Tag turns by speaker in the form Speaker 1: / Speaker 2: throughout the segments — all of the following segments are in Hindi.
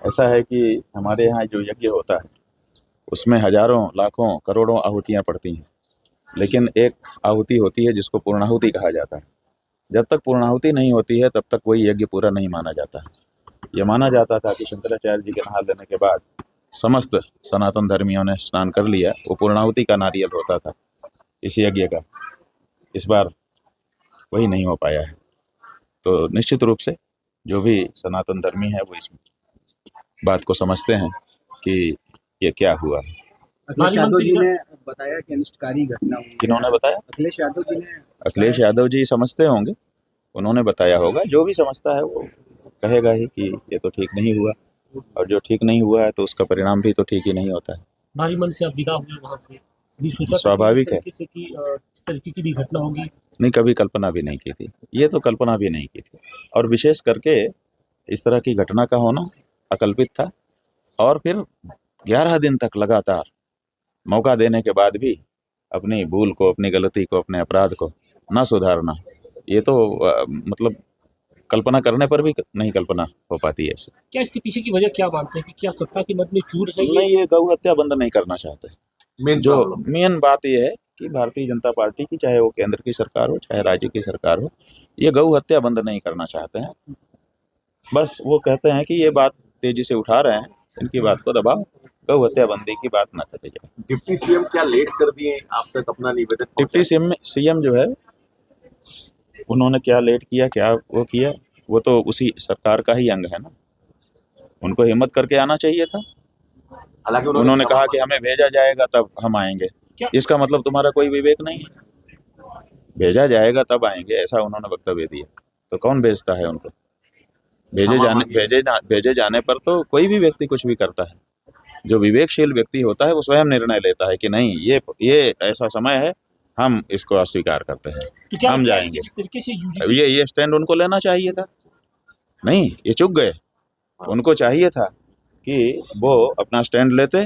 Speaker 1: ऐसा है कि हमारे यहाँ जो यज्ञ होता है उसमें हजारों लाखों करोड़ों आहुतियाँ पड़ती हैं, लेकिन एक आहुति होती है जिसको पूर्णाहुति कहा जाता है। जब तक पूर्णाहुति नहीं होती है तब तक कोई यज्ञ पूरा नहीं माना जाता है। यह माना जाता था कि शंकराचार्य जी के नहा लेने के बाद समस्त सनातन धर्मियों ने स्नान कर लिया, वो पूर्णाहुति का नारियल होता था इस यज्ञ का। इस बार वही नहीं हो पाया है। तो निश्चित रूप से जो भी सनातन धर्मी है वो इस बात को समझते हैं कि ये क्या हुआ।
Speaker 2: अखिलेश यादव जी ने बताया कि अनिष्टकारी घटना हुई।
Speaker 1: किन्होंने बताया?
Speaker 2: अखिलेश यादव जी ने।
Speaker 1: अखिलेश यादव जी समझते होंगे, उन्होंने बताया होगा। जो भी समझता है वो कहेगा ही कि ये तो ठीक नहीं हुआ, और जो ठीक नहीं हुआ है तो उसका परिणाम भी तो ठीक ही नहीं होता है।
Speaker 3: भारी मन से आप विदा हुए वहाँ से, भी सोचा
Speaker 1: स्वाभाविक है
Speaker 3: कि इस तरीके की भी घटना होगी?
Speaker 1: नहीं, कभी कल्पना भी नहीं की थी, ये तो कल्पना भी नहीं की थी। और विशेष करके इस तरह की घटना का होना अकल्पित था। और फिर 11 दिन तक लगातार मौका देने के बाद भी अपनी भूल को, अपनी गलती को, अपने अपराध को ना सुधारना, ये तो मतलब कल्पना करने पर भी नहीं कल्पना हो पाती है ऐसे।
Speaker 3: क्या इसके पीछे की वजह क्या मानते हैं कि क्या सत्ता की मद में चूर है?
Speaker 1: नहीं, ये गौ हत्या बंद नहीं करना चाहते। जो मेन बात ये है कि भारतीय जनता पार्टी की, चाहे वो केंद्र की सरकार हो चाहे राज्य की सरकार हो, ये गौ हत्या बंद नहीं करना चाहते हैं। बस वो कहते हैं कि ये बात तेजी से उठा रहे हैं, इनकी बात को दबाओ, गौ हत्या बंदी की बात ना करी जाए।
Speaker 4: डिप्टी सीएम क्या लेट कर दिए आप तक अपना निवेदन?
Speaker 1: डिप्टी सीएम जो है, उन्होंने क्या लेट किया, क्या वो किया, वो तो उसी सरकार का ही अंग है ना। उनको हिम्मत करके आना चाहिए था।
Speaker 4: हालांकि
Speaker 1: उन्होंने कहा कि हमें भेजा जाएगा तब हम आएंगे। इसका मतलब तुम्हारा कोई विवेक नहीं है। भेजा जाएगा तब आएंगे, ऐसा उन्होंने वक्तव्य दिया। तो कौन भेजता है उनको? भेजे जाने पर तो कोई भी व्यक्ति कुछ भी करता है। जो विवेकशील व्यक्ति होता है वो स्वयं निर्णय लेता है कि नहीं, ये ऐसा समय है, हम इसको अस्वीकार करते हैं,
Speaker 3: तो
Speaker 1: हम जाएंगे।
Speaker 3: इस तरीके से
Speaker 1: ये स्टैंड उनको लेना चाहिए था। नहीं, ये चूक गए। उनको चाहिए था कि वो अपना स्टैंड लेते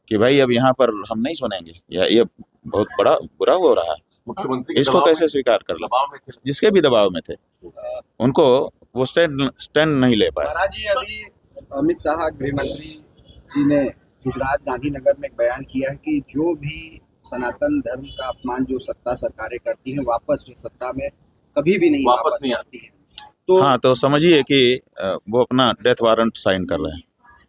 Speaker 1: कि भाई अब यहाँ पर हम नहीं सुनेंगे, या ये बहुत बड़ा बुरा हो रहा है,
Speaker 4: मुख्यमंत्री
Speaker 1: इसको कैसे स्वीकार कर लो। जिसके भी दबाव में थे, उनको वो स्टैंड नहीं ले पाए।
Speaker 2: महाराज जी, अभी अमित शाह गृह मंत्री जी ने गुजरात गांधीनगर में एक बयान किया है कि जो भी सनातन धर्म का अपमान जो सत्ता सरकारें करती हैं, वापस वे सत्ता में कभी भी नहीं वापस नहीं आती है। तो
Speaker 1: हाँ, तो समझिए कि वो अपना डेथ वारंट साइन कर रहे हैं।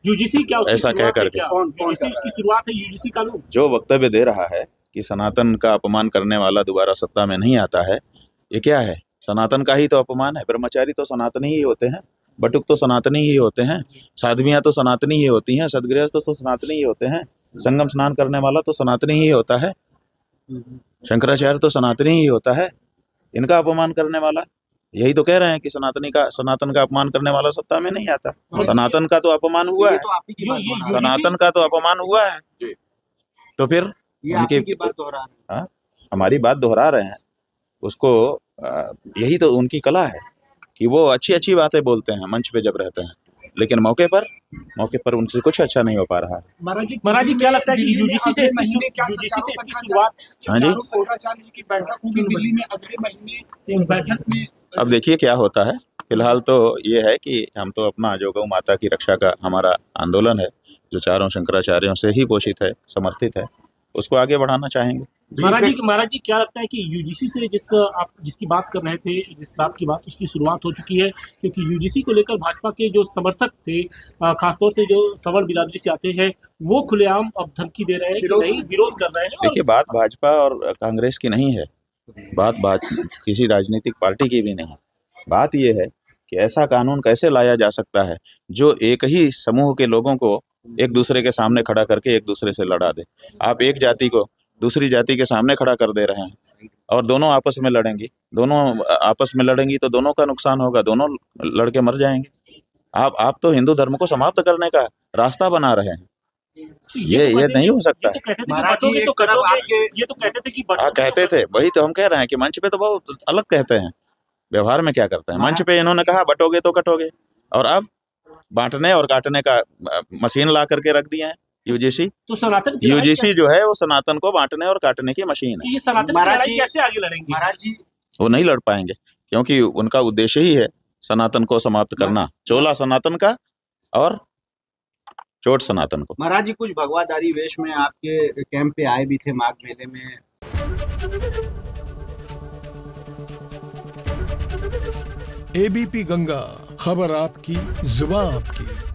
Speaker 3: यूजीसी क्या
Speaker 1: ऐसा कह करके
Speaker 2: कौन
Speaker 3: उसकी शुरुआत है यूजीसी कानून?
Speaker 1: जो वक्तव्य दे रहा है कि सनातन का अपमान करने वाला दोबारा सत्ता में नहीं आता है, ये क्या है? सनातन का ही तो अपमान है। ब्रह्मचारी तो सनातनी ही होते हैं, बटुक तो सनातनी ही होते हैं, साध्वियाँ तो सनातनी ही होती हैं, सदगृहस्थ तो सनातनी ही होते हैं, संगम स्नान करने वाला तो सनातनी ही होता है, शंकराचार्य तो सनातनी ही होता है। इनका अपमान करने वाला, यही तो कह रहे हैं कि सनातन का अपमान करने वाला सत्ता में नहीं आता। सनातन का तो अपमान हुआ है, सनातन का तो अपमान हुआ है। तो फिर
Speaker 2: उनकी बात दोहरा रहे हैं।
Speaker 1: हमारी बात दोहरा रहे हैं उसको। यही तो उनकी कला है कि वो अच्छी अच्छी बातें बोलते हैं मंच पे जब रहते हैं, लेकिन मौके पर उनसे कुछ अच्छा नहीं हो पा रहा है।
Speaker 3: महाराज जी, क्या लगता है कि यूजीसी से इसकी शुरुआत?
Speaker 1: हाँ जी,
Speaker 2: की बैठक होगी दिल्ली में अगले महीने, इस बैठक में
Speaker 1: अब देखिए क्या होता है। फिलहाल तो ये है कि हम तो अपना जो गौ माता की रक्षा का हमारा आंदोलन है, जो चारों शंकराचार्यों से ही पोषित है, समर्थित है, उसको आगे बढ़ाना चाहेंगे।
Speaker 3: महाराज जी, क्या लगता है कि यूजीसी से जिसकी बात कर रहे थे, जिस तरह की बात, उसकी शुरुआत हो चुकी है? क्योंकि यूजीसी को लेकर भाजपा के जो समर्थक थे, खासतौर से जो सवर्ण बिरादरी से आते हैं, वो खुलेआम अब धमकी दे रहे हैं कि नहीं, विरोध कर रहे हैं।
Speaker 1: देखिए, बात भाजपा और कांग्रेस की नहीं है, बात किसी राजनीतिक पार्टी की भी नहीं। बात यह है कि ऐसा कानून कैसे लाया जा सकता है जो एक ही समूह के लोगों को एक दूसरे के सामने खड़ा करके एक दूसरे से लड़ा दे। आप एक जाति को दूसरी जाति के सामने खड़ा कर दे रहे हैं और दोनों आपस में लड़ेंगी, तो दोनों का नुकसान होगा, दोनों लड़के मर जाएंगे। आप तो हिंदू धर्म को समाप्त करने का रास्ता बना रहे हैं। ये नहीं हो सकता।
Speaker 2: महाराज जी, एक तरफ आपके
Speaker 3: ये तो कहते थे कि
Speaker 1: कहते थे, वही तो हम कह रहे हैं कि मंच पे तो बहुत अलग कहते हैं, व्यवहार में क्या करते हैं। मंच पे इन्होंने कहा बटोगे तो कटोगे, और अब बांटने और काटने का मशीन ला करके रख दिए हैं यूजीसी।
Speaker 3: तो सनातन
Speaker 1: यूजीसी जो है वो सनातन को बांटने और काटने की मशीन है।
Speaker 3: ये सनातन की लड़ाई कैसे आगे लड़ेंगे?
Speaker 2: महाराज जी,
Speaker 1: वो नहीं लड़ पाएंगे, क्योंकि उनका उद्देश्य ही है सनातन को समाप्त करना, चोला सनातन का और चोट सनातन को।
Speaker 2: महाराज जी कुछ भगवादारी वेश में आपके कैंप पे आए भी थे माघ मेले में।
Speaker 5: एबीपी गंगा, खबर आपकी, जुबान आपकी।